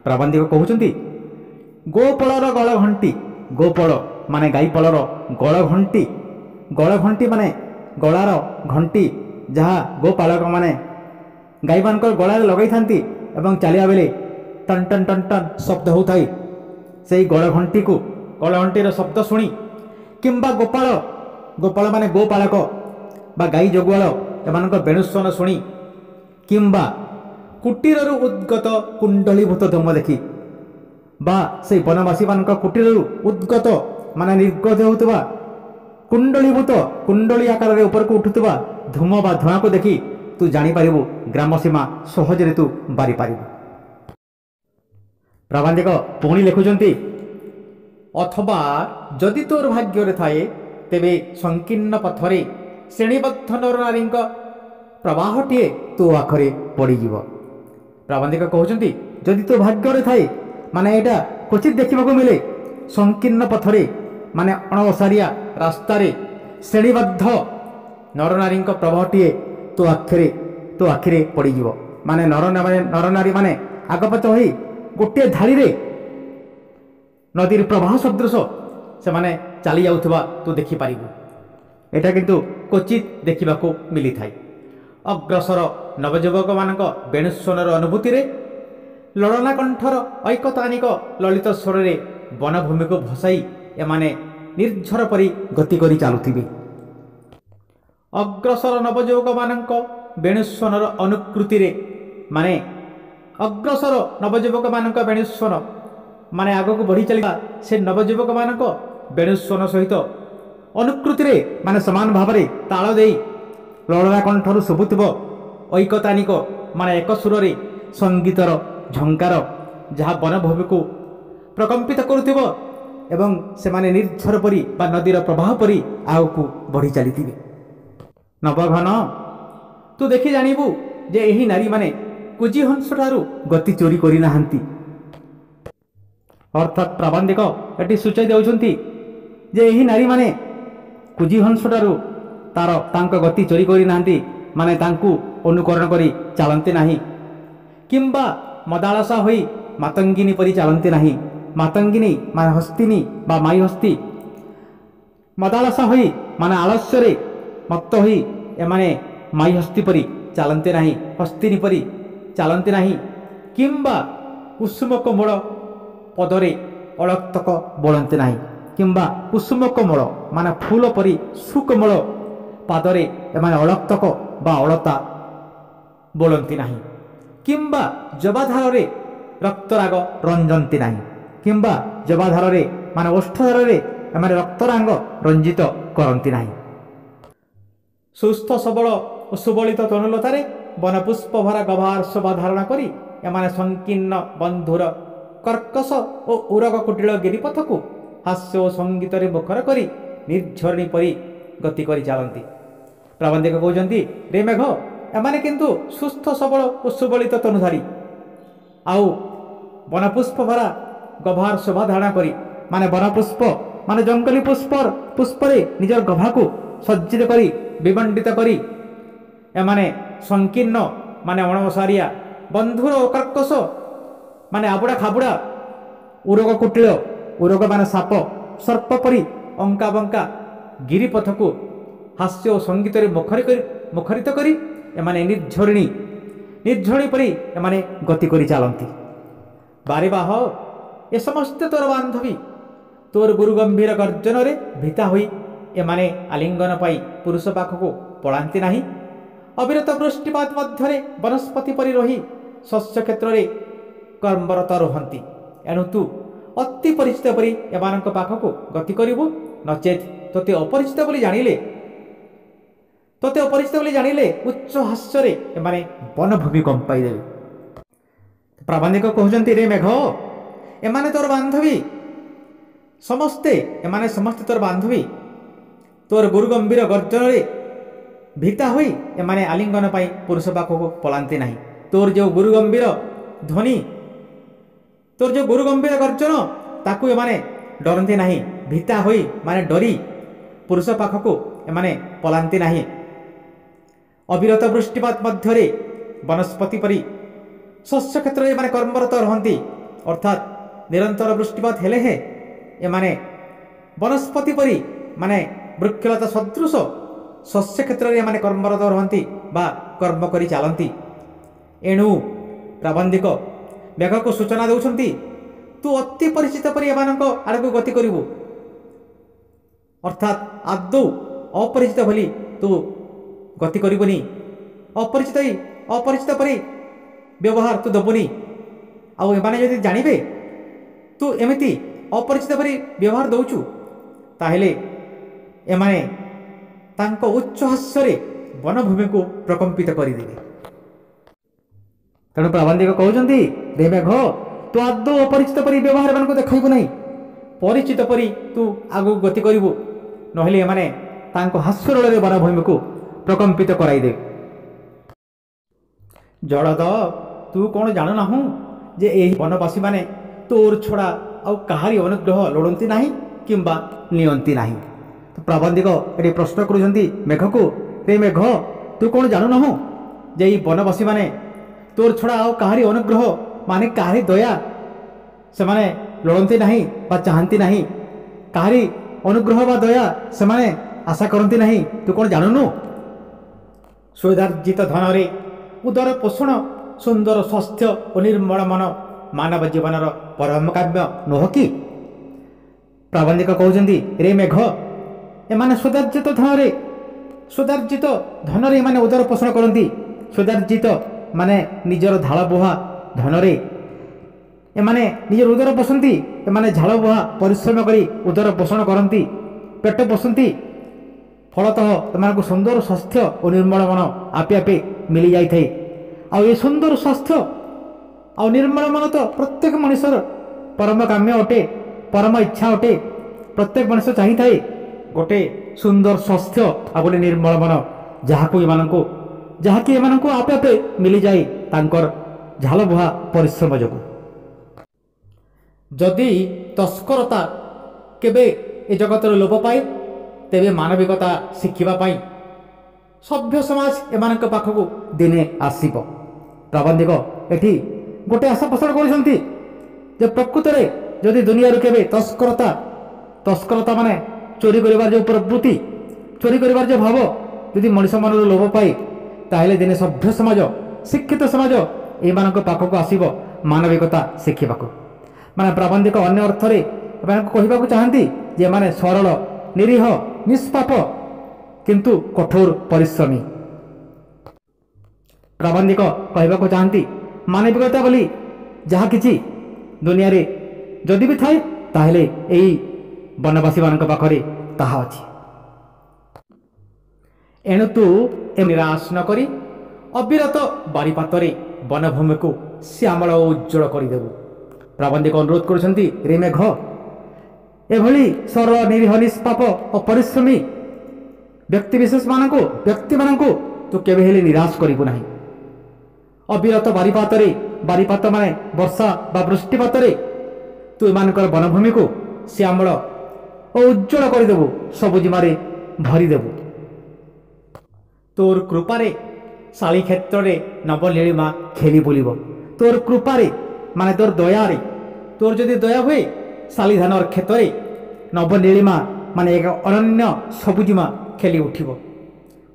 ପ୍ରାବନ୍ଧିକ କହୁଛନ୍ତି, ଗୋପାଳର ଗଳଘଣ୍ଟି, ଗୋପାଳ ମାନେ ଗାଈପାଳର ଗଳଘଣ୍ଟି, ଗଳଘଣ୍ଟି ମାନେ ଗଳାର ଘଣ୍ଟି, ଯାହା ଗୋପାଳକମାନେ ଗାଈମାନଙ୍କର ଗଳାରେ ଲଗାଇଥାନ୍ତି ଏବଂ ଚାଲିବା ବେଳେ ଟନ୍ ଟନ୍ ଟନ୍ ଟନ୍ ଶବ୍ଦ ହେଉଥାଏ। ସେହି ଗଳଘଣ୍ଟିକୁ, ଗଳଘଣ୍ଟିର ଶବ୍ଦ ଶୁଣି କିମ୍ବା ଗୋପାଳ, ଗୋପାଳ ମାନେ ଗୋପାଳକ ବା ଗାଈ ଜଗୁଆଳ ଏମାନଙ୍କ ବେଣୁସ୍ୱନ ଶୁଣି କିମ୍ବା କୁଟୀରରୁ ଉଦ୍ଗତ କୁଣ୍ଡଳୀଭୂତ ଧୂମ ଦେଖି ବା ସେହି ବନବାସୀମାନଙ୍କ କୁଟୀରରୁ ଉଦ୍ଗତ ମାନେ ନିର୍ଗତ ହେଉଥିବା କୁଣ୍ଡଳୀଭୂତ, କୁଣ୍ଡଳୀ ଆକାରରେ ଉପରକୁ ଉଠୁଥିବା ଧୂମ ବା ଧୂଆଁକୁ ଦେଖି ତୁ ଜାଣିପାରିବୁ, ଗ୍ରାମସୀମା ସହଜରେ ତୁ ବାରିପାରିବୁ। ପ୍ରାବନ୍ଧିକ ପୁଣି ଲେଖୁଛନ୍ତି, ଅଥବା ଯଦି ତୋର ଭାଗ୍ୟରେ ଥାଏ ତେବେ ସଂକୀର୍ଣ୍ଣ ପଥରେ ଶ୍ରେଣୀବଦ୍ଧ ନରନାରୀଙ୍କ ପ୍ରବାହଟିଏ ତୋ ଆଖରେ ପଡ଼ିଯିବ। ପ୍ରାବନ୍ଧିକ କହୁଛନ୍ତି, ଯଦି ତୋ ଭାଗ୍ୟରେ ଥାଏ ମାନେ ଏଇଟା କ୍ୱଚିତ ଦେଖିବାକୁ ମିଳେ, ସଂକୀର୍ଣ୍ଣ ପଥରେ ମାନେ ଅଣଓସାରିଆ ରାସ୍ତାରେ ଶ୍ରେଣୀବଦ୍ଧ ନରନାରୀଙ୍କ ପ୍ରବାହଟିଏ ତୋ ଆଖିରେ ପଡ଼ିଯିବ। ମାନେ ନରନାରୀମାନେ ଆଗପଛ ହୋଇ ଗୋଟିଏ ଧାଡ଼ିରେ ନଦୀର ପ୍ରବାହ ସଦୃଶ ସେମାନେ ଚାଲି ଯାଉଥିବା ତୁ ଦେଖିପାରିବୁ। ଏଇଟା କିନ୍ତୁ କ୍ୱଚିତ ଦେଖିବାକୁ ମିଳିଥାଏ। ଅଗ୍ରସର ନବଯୁବକମାନଙ୍କ ବେଣୁସ୍ୱନର ଅନୁଭୂତିରେ ଲଳନା କଣ୍ଠର ଐକତାନିକ ଲଳିତ ସ୍ୱରରେ ବନଭୂମିକୁ ଭସାଇ ଏମାନେ ନିର୍ଝର ପରି ଗତି କରି ଚାଲୁଥିବେ। ଅଗ୍ରସର ନବଯୁବକମାନଙ୍କ ବେଣୁସ୍ୱନର ଅନୁକୃତିରେ ମାନେ ଅଗ୍ରସର ନବଯୁବକମାନଙ୍କ ବେଣୁସ୍ୱନ ମାନେ ଆଗକୁ ବଢ଼ି ଚାଲିବା ସେ ନବଯୁବକମାନଙ୍କ ବେଣୁସ୍ୱନ ସହିତ ଅନୁକୃତିରେ ମାନେ ସମାନ ଭାବରେ ତାଳ ଦେଇ ଲଳନା କଣ୍ଠରୁ ଶୁଭୁଥିବ ଐକତାନିକ ମାନେ ଏକ ସୁରରେ ସଙ୍ଗୀତର ଝଙ୍କାର, ଯାହା ବନଭୂମିକୁ ପ୍ରକମ୍ପିତ କରୁଥିବ ଏବଂ ସେମାନେ ନିର୍ଝର ପରି ବା ନଦୀର ପ୍ରବାହ ପରି ଆଗକୁ ବଢ଼ି ଚାଲିଥିବେ। ନବଘନ, ତୁ ଦେଖି ଜାଣିବୁ ଯେ ଏହି ନାରୀମାନେ କୁଜିହଂସଠାରୁ ଗତି ଚୋରି କରିନାହାନ୍ତି। ଅର୍ଥାତ୍ ପ୍ରାବନ୍ଧିକ ଏଠି ସୂଚାଇ ଦେଉଛନ୍ତି ଯେ ଏହି ନାରୀମାନେ କୁଜିହଂସଠାରୁ ତାଙ୍କ ଗତି ଚୋରି କରିନାହାନ୍ତି, ମାନେ ତାଙ୍କୁ ଅନୁକରଣ କରି ଚାଲନ୍ତି ନାହିଁ କିମ୍ବା ମଦାଳସା ହୋଇ ମାତଙ୍ଗିନୀ ପରି ଚାଲନ୍ତି ନାହିଁ। ମାତଙ୍ଗିନୀ ମାନେ ହସ୍ତିନୀ ବା ମାଇ ହସ୍ତି, ମଦାଳସା ହୋଇ ମାନେ ଆଳସ୍ୟରେ ମତ୍ତ ହୋଇ ଏମାନେ ମାଇ ହସ୍ତି ପରି ଚାଲନ୍ତି ନାହିଁ, ହସ୍ତିନୀ ପରି ଚାଲନ୍ତି ନାହିଁ କିମ୍ବା କୁସୁମ କୋମଳ ପଦରେ ଅଳକ୍ତକ ବୋଳନ୍ତି ନାହିଁ। କିମ୍ବା କୁସୁମ କୋମଳ ମାନେ ଫୁଲ ପରି ସୁକୋମଳ ପାଦରେ ଏମାନେ ଅଳକ୍ତକ ବା ଅଳତା ବୋଳନ୍ତି ନାହିଁ, କିମ୍ବା ଜବାଧାରରେ ରକ୍ତରାଗ ରଞ୍ଜନ୍ତି ନାହିଁ, କିମ୍ବା ଜବାଧାରରେ ମାନେ ଓଷ୍ଠଧାରରେ ଏମାନେ ରକ୍ତରାଙ୍ଗ ରଞ୍ଜିତ କରନ୍ତି ନାହିଁ। ସୁସ୍ଥ ସବଳ ଓ ସୁବଳିତ ତନୁଲତାରେ ବନପୁଷ୍ପ ଭରା ଗଭାର ଶୋଭା ଧାରଣ କରି ଏମାନେ ସଂକୀର୍ଣ୍ଣ ବନ୍ଧୁର କର୍କଶ ଓ ଉରଗ କୁଟିଳ ଗିରିପଥକୁ ହାସ୍ୟ ଓ ସଙ୍ଗୀତରେ ମୁଖର କରି ନିର୍ଝରଣୀ ପରି ଗତି କରି ଚାଲନ୍ତି। ପ୍ରବନ୍ଧିକ କହୁଛନ୍ତି, ରେ ମେଘ, ଏମାନେ କିନ୍ତୁ ସୁସ୍ଥ ସବଳ ଓ ସୁବଳିତ ତନୁଧାରୀ, ଆଉ ବନପୁଷ୍ପ ଭରା ଗଭାର ଶୋଭା ଧାରଣ କରି ମାନେ ବନପୁଷ୍ପ ମାନେ ଜଙ୍ଗଲୀ ପୁଷ୍ପରେ ନିଜର ଗଭାକୁ ସଜ୍ଜିତ କରି ବିମଣ୍ଡିତ କରି ଏମାନେ ସଂକୀର୍ଣ୍ଣ ମାନେ ଅଣଓସାରିଆ ବନ୍ଧୁର କର୍କଶ ମାନେ ଆବୁଡ଼ା ଖାବୁଡ଼ା ଉରଗ କୁଟିଳ ଉରଗ ମାନେ ସାପ ସର୍ପ ପରି ଅଙ୍କା ବଙ୍କା ଗିରିପଥକୁ ହାସ୍ୟ ଓ ସଙ୍ଗୀତରେ ମୁଖରିତ କରି ଏମାନେ ନିର୍ଝରଣୀ ପରି ଏମାନେ ଗତି କରି ଚାଲନ୍ତି। ବାରେ ବାହ, ଏ ସମସ୍ତେ ତୋର ବାନ୍ଧବୀ, ତୋର ଗୁରୁ ଗମ୍ଭୀର ଗର୍ଜନରେ ଭୀତା ହୋଇ ଏମାନେ ଆଲିଙ୍ଗନ ପାଇ ପୁରୁଷ ପାଖକୁ ପଳାନ୍ତି ନାହିଁ। ଅବିରତ ବୃଷ୍ଟିପାତ ମଧ୍ୟରେ ବନସ୍ପତି ପରି ରହି ଶସ୍ୟ କ୍ଷେତ୍ରରେ କର୍ମରତ ରୁହନ୍ତି। ଏଣୁ ତୁ ଅତି ପରିଚିତ ପରି ଏମାନଙ୍କ ପାଖକୁ ଗତି କରିବୁ, ନଚେତ୍ ତୋତେ ଅପରିଚିତ ବୋଲି ଜାଣିଲେ ଉଚ୍ଚ ହାସ୍ୟରେ ଏମାନେ ବନଭୂମି କମ୍ପାଇ ଦେବେ। ପ୍ରବନ୍ଧିକ କହୁଛନ୍ତି, ରେ ମେଘ, ଏମାନେ ତୋର ବାନ୍ଧବୀ, ଏମାନେ ସମସ୍ତେ ତୋର ବାନ୍ଧବୀ, ତୋର ଗୁରୁ ଗମ୍ଭୀର ଗର୍ଜନରେ ଭୀତା ହୋଇ ଏମାନେ ଆଲିଙ୍ଗନ ପାଇଁ ପୁରୁଷ ପାଖକୁ ପଳାନ୍ତି ନାହିଁ। ତୋର ଯେଉଁ ଗୁରୁ ଗମ୍ଭୀର ଧ୍ୱନି, ତୋର ଯେଉଁ ଗୁରୁ ଗମ୍ଭୀର ଗର୍ଜନ, ତାକୁ ଏମାନେ ଡରନ୍ତି ନାହିଁ। ଭୀତା ହୋଇ ମାନେ ଡରି ପୁରୁଷ ପାଖକୁ ଏମାନେ ପଳାନ୍ତି ନାହିଁ। ଅବିରତ ବୃଷ୍ଟିପାତ ମଧ୍ୟରେ ବନସ୍ପତି ପରି ଶସ୍ୟ କ୍ଷେତ୍ରରେ ଏମାନେ କର୍ମରତ ରହନ୍ତି, ଅର୍ଥାତ୍ ନିରନ୍ତର ବୃଷ୍ଟିପାତ ହେଲେ ଏମାନେ ବନସ୍ପତି ପରି ମାନେ ବୃକ୍ଷଲତା ସଦୃଶ ଶସ୍ୟ କ୍ଷେତ୍ରରେ ଏମାନେ କର୍ମରତ ରହନ୍ତି ବା କର୍ମ କରି ଚାଲନ୍ତି। ଏଣୁ ପ୍ରାବନ୍ଧିକ ମେଘକୁ ସୂଚନା ଦେଉଛନ୍ତି, ତୁ ଅତି ପରିଚିତ ପରି ଏମାନଙ୍କ ଆଡ଼କୁ ଗତି କରିବୁ, ଅର୍ଥାତ୍ ଆଦୌ ଅପରିଚିତ ଭଳି ତୁ ଗତି କରିବୁନି, ଅପରିଚିତ ପରି ବ୍ୟବହାର ତୁ ଦେବୁନି। ଆଉ ଏମାନେ ଯଦି ଜାଣିବେ ତୁ ଏମିତି ଅପରିଚିତ ପରି ବ୍ୟବହାର ଦେଉଛୁ, ତାହେଲେ ଏମାନେ ତାଙ୍କ ଉଚ୍ଚ ହାସ୍ୟରେ ବନଭୂମିକୁ ପ୍ରକମ୍ପିତ କରିଦେବେ। ତେଣୁ ପ୍ରବନ୍ଧିକ କହୁଛନ୍ତି, ରେ ମେଘ, ତୁ ଆଦୌ ଅପରିଚିତ ପରି ବ୍ୟବହାର ଏମାନଙ୍କୁ ଦେଖାଇବୁ ନାହିଁ, ପରିଚିତ ପରି ତୁ ଆଗକୁ ଗତି କରିବୁ, ନହେଲେ ଏମାନେ ତାଙ୍କ ହାସ୍ୟରୋଳରେ ବନଭୂମିକୁ ପ୍ରକମ୍ପିତ କରାଇଦେବେ। ଜଳଦ, ତୁ କ'ଣ ଜାଣୁନାହୁଁ ଯେ ଏହି ବନବାସୀମାନେ ତୋର ଛଡ଼ା ଆଉ କାହାରି ଅନୁଗ୍ରହ ଲୋଡ଼ନ୍ତି ନାହିଁ କିମ୍ବା ନିଅନ୍ତି ନାହିଁ। ପ୍ରବନ୍ଧିକ ଏଠି ପ୍ରଶ୍ନ କରୁଛନ୍ତି ମେଘକୁ, ରେ ମେଘ, ତୁ କ'ଣ ଜାଣୁନାହୁଁ ଯେ ଏହି ବନବାସୀମାନେ ତୋର ଛଡ଼ା ଆଉ କାହାରି ଅନୁଗ୍ରହ ମାନେ କାହାରି ଦୟା ସେମାନେ ଲୋଡ଼ନ୍ତି ନାହିଁ ବା ଚାହାନ୍ତି ନାହିଁ, କାହାରି ଅନୁଗ୍ରହ ବା ଦୟା ସେମାନେ ଆଶା କରନ୍ତି ନାହିଁ। ତୁ କ'ଣ ଜାଣୁନୁ? ସ୍ୱଦାର୍ଜିତ ଧନରେ ଉଦର ପୋଷଣ, ସୁନ୍ଦର ସ୍ୱାସ୍ଥ୍ୟ ଓ ନିର୍ମଳ ମନ ମାନବ ଜୀବନର ପରମ କାବ୍ୟ ନୁହଁ କି? ପ୍ରବନ୍ଧିକ କହୁଛନ୍ତି, ରେ ମେଘ, ଏମାନେ ସ୍ୱଦାର୍ଜିତ ଧନରେ ଏମାନେ ଉଦର ପୋଷଣ କରନ୍ତି। ସ୍ୱଦାର୍ଜିତ ମାନେ ନିଜର ଝାଳ ବୁହା ଧନରେ ଏମାନେ ନିଜର ଉଦର ପୋଷନ୍ତି। ଏମାନେ ଝାଳ ବୁହା ପରିଶ୍ରମ କରି ଉଦର ପୋଷଣ କରନ୍ତି, ପେଟ ପୋଷନ୍ତି। ଫଳତଃ ଏମାନଙ୍କୁ ସୁନ୍ଦର ସ୍ୱାସ୍ଥ୍ୟ ଓ ନିର୍ମଳ ମନ ଆପେ ଆପେ ମିଳିଯାଇଥାଏ। ଆଉ ଏ ସୁନ୍ଦର ସ୍ୱାସ୍ଥ୍ୟ ଆଉ ନିର୍ମଳ ମନ ତ ପ୍ରତ୍ୟେକ ମଣିଷର ପରମ କାମ୍ୟ ଅଟେ, ପରମ ଇଚ୍ଛା ଅଟେ। ପ୍ରତ୍ୟେକ ମଣିଷ ଚାହିଁଥାଏ ଗୋଟେ ସୁନ୍ଦର ସ୍ୱାସ୍ଥ୍ୟ ଆଉ ଗୋଟେ ନିର୍ମଳ ମନ, ଯାହାକି ଏମାନଙ୍କୁ ଆପେ ଆପେ ମିଳିଯାଏ ତାଙ୍କର ଝାଳ ବୁହା ପରିଶ୍ରମ ଯୋଗୁଁ। ଯଦି ତସ୍କରତା କେବେ ଏ ଜଗତର ଲୋପ ପାଏ, ତେବେ ମାନବିକତା ଶିଖିବା ପାଇଁ ସଭ୍ୟ ସମାଜ ଏମାନଙ୍କ ପାଖକୁ ଦିନେ ଆସିବ। ପ୍ରବନ୍ଧିକ ଏଠି ଗୋଟେ ଆଶା ପୋଷଣ କରୁଛନ୍ତି ଯେ ପ୍ରକୃତରେ ଯଦି ଦୁନିଆରୁ କେବେ ତସ୍କରତା ମାନେ ଚୋରି କରିବାର ଯେଉଁ ପ୍ରବୃତ୍ତି, ଚୋରି କରିବାର ଯେଉଁ ଭାବ ଯଦି ମଣିଷ ମନରୁ ଲୋପ ପାଏ, ତାହେଲେ ଦିନେ ସଭ୍ୟ ସମାଜ, ଶିକ୍ଷିତ ସମାଜ ଏମାନଙ୍କ ପାଖକୁ ଆସିବ ମାନବିକତା ଶିଖିବାକୁ। ମାନେ ପ୍ରବନ୍ଧିକ ଅନ୍ୟ ଅର୍ଥରେ ଏମାନଙ୍କୁ କହିବାକୁ ଚାହାନ୍ତି ଯେମାନେ ସରଳ ନିରୀହ ନିଷ୍ପାପ କିନ୍ତୁ କଠୋର ପରିଶ୍ରମୀ। ପ୍ରବନ୍ଧିକ କହିବାକୁ ଚାହାନ୍ତି ମାନବିକତା ବୋଲି ଯାହା କିଛି ଦୁନିଆରେ ଯଦି ବି ଥାଏ ତାହେଲେ ଏହି ବନବାସୀମାନଙ୍କ ପାଖରେ ତାହା ଅଛି। ଏଣୁ ତୁ ନିରାଶ ନ କରି ଅବିରତ ବାରିପାତରେ ବନଭୂମିକୁ ଶ୍ୟାମଳ ଓ ଉଜ୍ଜଳ କରିଦେବୁ। ପ୍ରବନ୍ଧିକ ଅନୁରୋଧ କରୁଛନ୍ତି ରେ ମେଘ ଏଭଳି ସରଳ ନିରୀହ ନିଷ୍ପାପ ଓ ପରିଶ୍ରମୀ ବ୍ୟକ୍ତିମାନଙ୍କୁ ତୁ କେବେ ହେଲେ ନିରାଶ କରିବୁ ନାହିଁ। ଅବିରତ ବାରିପାତରେ, ବାରିପାତ ମାନେ ବର୍ଷା ବା ବୃଷ୍ଟିପାତରେ ତୁ ଏମାନଙ୍କର ବନଭୂମିକୁ ଶ୍ୟାମଳ ଓ ଉଜ୍ଜଳ କରିଦେବୁ, ସବୁଜିମାରେ ଭରିଦେବୁ। ତୋର କୃପାରେ ଶାଳି କ୍ଷେତ୍ରରେ ନବନୀଳିମା ଖେଳି ବୁଲିବ। ତୋର କୃପାରେ ମାନେ ତୋର ଦୟାରେ, ତୋର ଯଦି ଦୟା ହୁଏ ଶାଳି ଧାନର କ୍ଷେତ୍ରରେ ନବନୀଳିମା ମାନେ ଏକ ଅନନ୍ୟ ସବୁଜିମା ଖେଳି ଉଠିବ।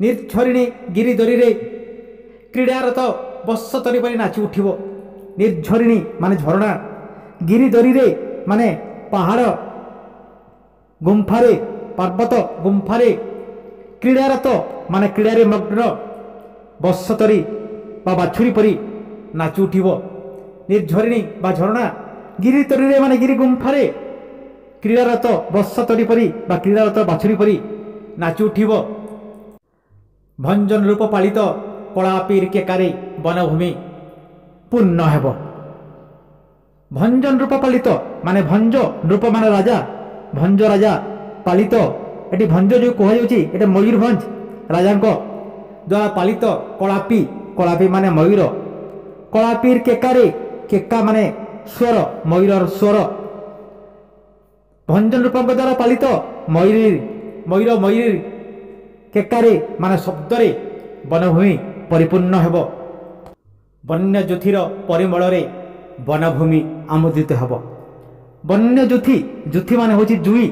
ନିର୍ଝରିଣୀ ଗିରିଦରିରେ କ୍ରୀଡ଼ାରତ ବତ୍ସତରୀ ପରି ନାଚି ଉଠିବ। ନିର୍ଝରିଣୀ ମାନେ ଝରଣା, ଗିରିଦରିରେ ମାନେ ପାହାଡ଼ ଗୁମ୍ଫାରେ, ପର୍ବତ ଗୁମ୍ଫାରେ କ୍ରୀଡ଼ାରତ ମାନେ କ୍ରୀଡ଼ାରେ ମଗ୍ନ ବତ୍ସତରୀ ବା ବାଛୁରୀ ପରି ନାଚି ଉଠିବ। ନିର୍ଝରିଣୀ ବା ଝରଣା ଗିରିତରୀରେ ମାନେ ଗିରି ଗୁମ୍ଫାରେ କ୍ରୀଡ଼ାରତ ବତ୍ସତରୀ ପରି ବା କ୍ରୀଡ଼ାରତ ବାଛୁରୀ ପରି ନାଚି ଉଠିବ। ଭଞ୍ଜନ ରୂପ ପାଳିତ କଳାପୀର କେକାରେ ବନଭୂମି ପୂର୍ଣ୍ଣ ହେବ। ଭଞ୍ଜନ ରୂପ ପାଳିତ ମାନେ ଭଞ୍ଜ ରୂପ ମାନେ ରାଜା, ଭଞ୍ଜ ରାଜା ପାଳିତ, ଏଠି ଭଞ୍ଜ ଯେଉଁ କୁହାଯାଉଛି ଏଠି ମୟୂରଭଞ୍ଜ ରାଜାଙ୍କ ଦ୍ୱାରା ପାଳିତ କଳାପୀ, କଳାପୀ ମାନେ ମୟୂର, କଳାପୀର କେକାରେ, କେକା ମାନେ ସ୍ୱର, ମୟୂରର ସ୍ୱର, ଭଞ୍ଜନ ରୂପଙ୍କ ଦ୍ୱାରା ପାଳିତ ମୟୂର କେକାରେ ମାନେ ଶବ୍ଦରେ ବନଭୂମି ପରିପୂର୍ଣ୍ଣ ହେବ। ବନ୍ୟଜ୍ୟୋତିର ପରିମଳରେ ବନଭୂମି ଆମୋଦିତ ହେବ। ବନ୍ୟଜ୍ୟୋତି, ଜ୍ୟୋତି ମାନେ ହେଉଛି ଜୁଇ,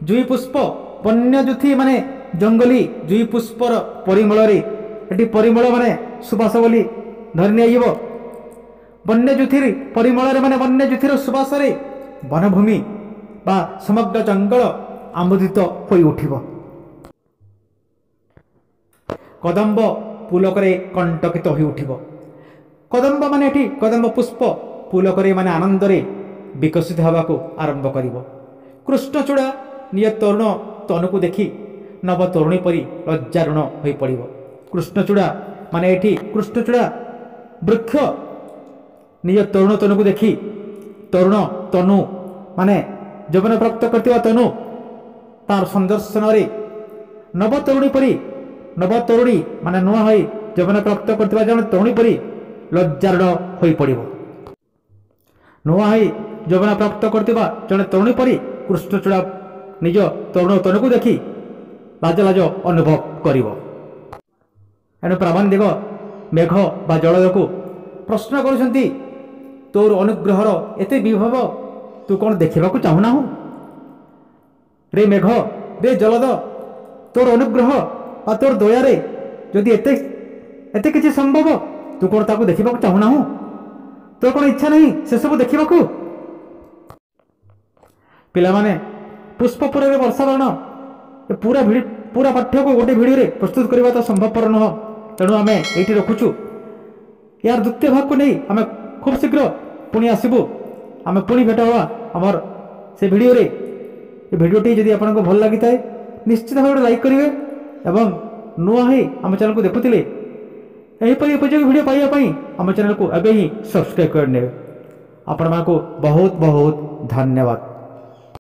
ଜୁଇ ପୁଷ୍ପ, ବନ୍ୟଜ୍ୟୋତି ମାନେ ଜଙ୍ଗଲୀ ଜୁଇ ପୁଷ୍ପର ପରିମଳରେ, ଏଠି ପରିମଳ ମାନେ ସୁବାସ ବୋଲି ଧରି ନିଆଯିବ। ବନ୍ୟଜ୍ୟୋତିର ପରିମଳରେ ମାନେ ବନ୍ୟଜ୍ୟୋତିର ସୁବାସରେ ବନଭୂମି ବା ସମଗ୍ର ଜଙ୍ଗଲ ଆମୋଦିତ ହୋଇ ଉଠିବ। କଦମ୍ବ ପୁଲକରେ କଣ୍ଟକିତ ହୋଇ ଉଠିବ। କଦମ୍ବ ମାନେ ଏଠି କଦମ୍ବ ପୁଷ୍ପ ପୁଲକରେ ମାନେ ଆନନ୍ଦରେ ବିକଶିତ ହେବାକୁ ଆରମ୍ଭ କରିବ। କୃଷ୍ଣଚୂଡ଼ା ନିଜ ତରୁଣ ତନୁକୁ ଦେଖି ନବ ତରୁଣୀ ପରି ଲଜ୍ଜାରୁଣ ହୋଇପଡ଼ିବ। କୃଷ୍ଣଚୂଡ଼ା ମାନେ ଏଠି କୃଷ୍ଣଚୂଡ଼ା ବୃକ୍ଷ ନିଜ ତରୁଣ ତନୁକୁ ଦେଖି, ତରୁଣ ତନୁ ମାନେ ଯୌବନ ପ୍ରାପ୍ତ କରିଥିବା ତନୁ ତାର ସନ୍ଦର୍ଶନରେ ନବତରୁଣୀ ପରି, ନବତରୁଣୀ ମାନେ ନୂଆ ହୋଇ ଯୌବନ ପ୍ରାପ୍ତ କରିଥିବା ଜଣେ ତରୁଣୀ ପରି ଲଜ୍ଜାରୁଣ ହୋଇପଡ଼ିବ। ନୂଆ ହୋଇ ଯୌବନ ପ୍ରାପ୍ତ କରିଥିବା ଜଣେ ତରୁଣୀ ପରି କୃଷ୍ଣଚୂଡ଼ା ନିଜ ତରୁଣ ତନୁକୁ ଦେଖି ଲାଜ ଅନୁଭବ କରିବ। ଏଣୁ ପ୍ରାବନ୍ଧିକ ମେଘ ବା ଜଳଦକୁ ପ୍ରଶ୍ନ କରୁଛନ୍ତି ତୋର ଅନୁଗ୍ରହର ଏତେ ବିଭବ ତୁ କ'ଣ ଦେଖିବାକୁ ଚାହୁଁନାହୁଁ? ରେ ମେଘ, ରେ ଜଳଦ, ତୋର ଅନୁଗ୍ରହ ବା ତୋର ଦୟାରେ ଯଦି ଏତେ କିଛି ସମ୍ଭବ ତୁ କ'ଣ ତାକୁ ଦେଖିବାକୁ ଚାହୁଁନାହୁଁ? ତୋର କ'ଣ ଇଚ୍ଛା ନାହିଁ ସେସବୁ ଦେଖିବାକୁ? ପିଲାମାନେ, ପୁଷ୍ପପୁରରେ ବର୍ଷାବରଣ ପୁରା ପାଠ୍ୟକୁ ଗୋଟେ ଭିଡ଼ିଓରେ ପ୍ରସ୍ତୁତ କରିବା ତ ସମ୍ଭବପର ନୁହଁ। ତେଣୁ ଆମେ ଏଇଠି ରଖୁଛୁ। ଏହାର ଦ୍ୱିତୀୟ ଭାଗକୁ ନେଇ ଆମେ ଖୁବ୍ ଶୀଘ୍ର ପୁଣି ଆସିବୁ। ଆମେ ପୁଣି ଭେଟ ହେବା ଆମର ସେ ଭିଡ଼ିଓରେ। ଏ ଭିଡ଼ିଓଟି ଯଦି ଆପଣଙ୍କୁ ଭଲ ଲାଗିଥାଏ ନିଶ୍ଚିତ ଭାବରେ ଲାଇକ୍ କରିବେ ଏବଂ ନୂଆ ହିଁ ଆମ ଚ୍ୟାନେଲକୁ ଦେଖୁଥିଲେ ଏହିପରି ଉପଯୋଗୀ ଭିଡ଼ିଓ ପାଇବା ପାଇଁ ଆମ ଚ୍ୟାନେଲକୁ ଏବେ ହିଁ ସବସ୍କ୍ରାଇବ୍ କରିନେବେ। ଆପଣମାନଙ୍କୁ ବହୁତ ବହୁତ ଧନ୍ୟବାଦ।